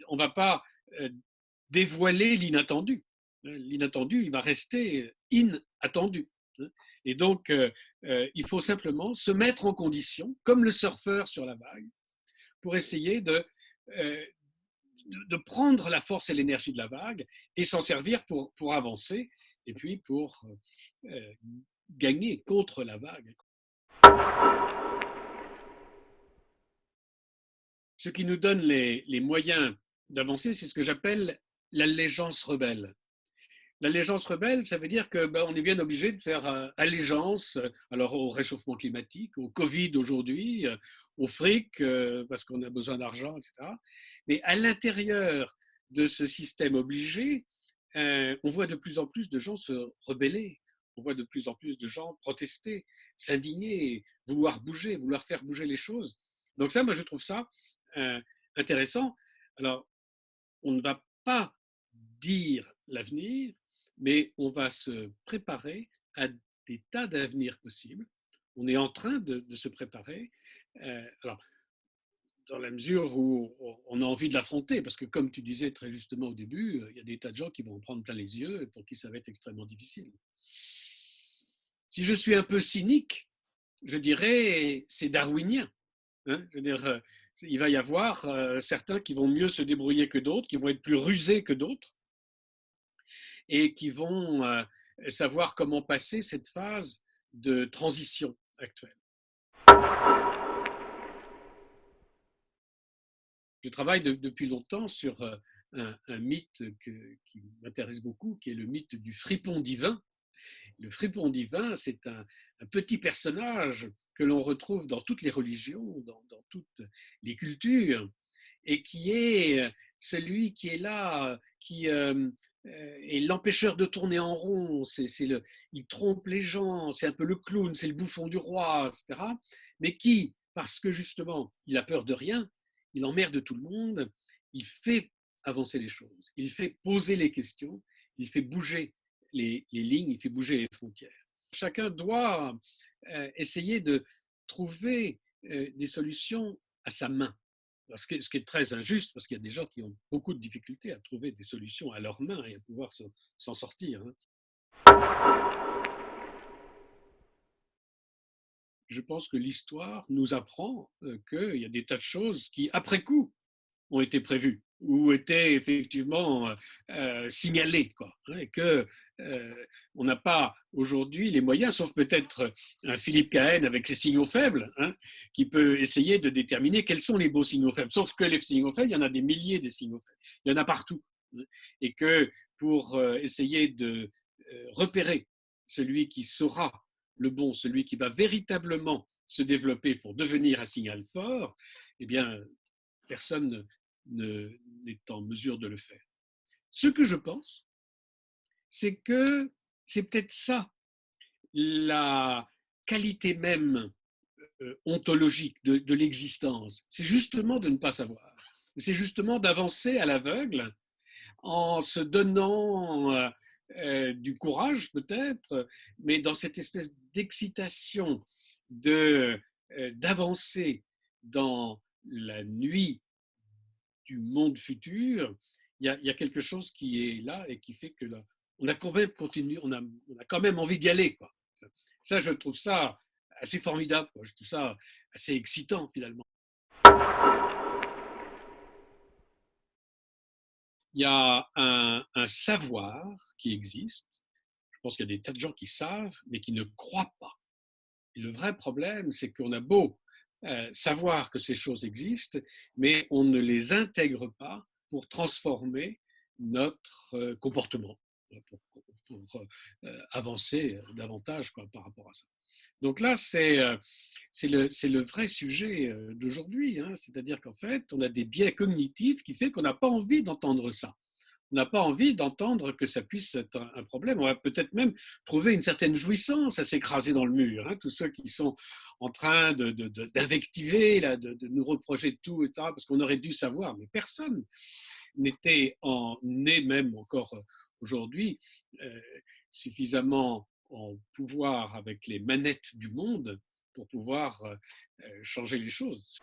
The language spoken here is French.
On ne va pas dévoiler l'inattendu. L'inattendu, il va rester inattendu. Et donc, il faut simplement se mettre en condition, comme le surfeur sur la vague, pour essayer euh, de prendre la force et l'énergie de la vague et s'en servir pour avancer et puis pour gagner contre la vague. Ce qui nous donne les moyens d'avancer, c'est ce que j'appelle l'allégeance rebelle. L'allégeance rebelle, ça veut dire que on est bien obligé de faire allégeance alors au réchauffement climatique, au Covid aujourd'hui, au fric parce qu'on a besoin d'argent, etc. Mais à l'intérieur de ce système obligé, on voit de plus en plus de gens se rebeller, on voit de plus en plus de gens protester, s'indigner, vouloir bouger, vouloir faire bouger les choses. Donc ça, moi, je trouve ça euh, intéressant. Alors, on ne va pas dire l'avenir, mais on va se préparer à des tas d'avenirs possibles. On est en train de se préparer. Alors, dans la mesure où on a envie de l'affronter, parce que comme tu disais très justement au début, il y a des tas de gens qui vont en prendre plein les yeux et pour qui ça va être extrêmement difficile. Si je suis un peu cynique, je dirais c'est darwinien. Hein, je veux dire, il va y avoir certains qui vont mieux se débrouiller que d'autres, qui vont être plus rusés que d'autres, et qui vont savoir comment passer cette phase de transition actuelle. Je travaille depuis longtemps sur un mythe qui m'intéresse beaucoup, qui est le mythe du fripon divin. Le fripon divin, c'est un petit personnage que l'on retrouve dans toutes les religions, dans toutes les cultures, et qui est celui qui est là, qui est l'empêcheur de tourner en rond. Il trompe les gens, c'est un peu le clown, c'est le bouffon du roi, etc. Mais qui, parce que justement, il a peur de rien, il emmerde tout le monde, il fait avancer les choses, il fait poser les questions, il fait bouger les lignes, il fait bouger les frontières. Chacun doit essayer de trouver des solutions à sa main. Ce qui est très injuste, parce qu'il y a des gens qui ont beaucoup de difficultés à trouver des solutions à leurs mains et à pouvoir s'en sortir. Je pense que l'histoire nous apprend qu'il y a des tas de choses qui, après coup, ont été prévues ou étaient effectivement signalées, quoi, hein, et que on n'a pas aujourd'hui les moyens, sauf peut-être un Philippe Cahen avec ses signaux faibles, hein, qui peut essayer de déterminer quels sont les beaux signaux faibles. Sauf que les signaux faibles, il y en a des milliers de signaux faibles, il y en a partout, hein, et que pour essayer de repérer celui qui saura le bon, celui qui va véritablement se développer pour devenir un signal fort, eh bien, personne n'est en mesure de le faire. Ce que je pense, c'est que c'est peut-être ça la qualité même ontologique de l'existence. C'est justement de ne pas savoir. C'est justement d'avancer à l'aveugle en se donnant du courage peut-être, mais dans cette espèce d'excitation d'avancer dans la nuit du monde futur, il y a quelque chose qui est là et qui fait que là, on a quand même continué, on a quand même envie d'y aller, quoi. Ça, je trouve ça assez formidable, quoi. Je trouve ça assez excitant finalement. Il y a un savoir qui existe. Je pense qu'il y a des tas de gens qui savent, mais qui ne croient pas. Et le vrai problème, c'est qu'on a beau savoir que ces choses existent, mais on ne les intègre pas pour transformer notre comportement, pour avancer davantage, quoi, par rapport à ça. Donc là, c'est le vrai sujet d'aujourd'hui, hein. C'est-à-dire qu'en fait, on a des biais cognitifs qui fait qu'on n'a pas envie d'entendre ça. On n'a pas envie d'entendre que ça puisse être un problème. On va peut-être même trouver une certaine jouissance à s'écraser dans le mur, hein. Tous ceux qui sont en train d'invectiver, de nous reprocher tout, etc., parce qu'on aurait dû savoir, mais personne n'est même encore aujourd'hui suffisamment en pouvoir avec les manettes du monde pour pouvoir changer les choses.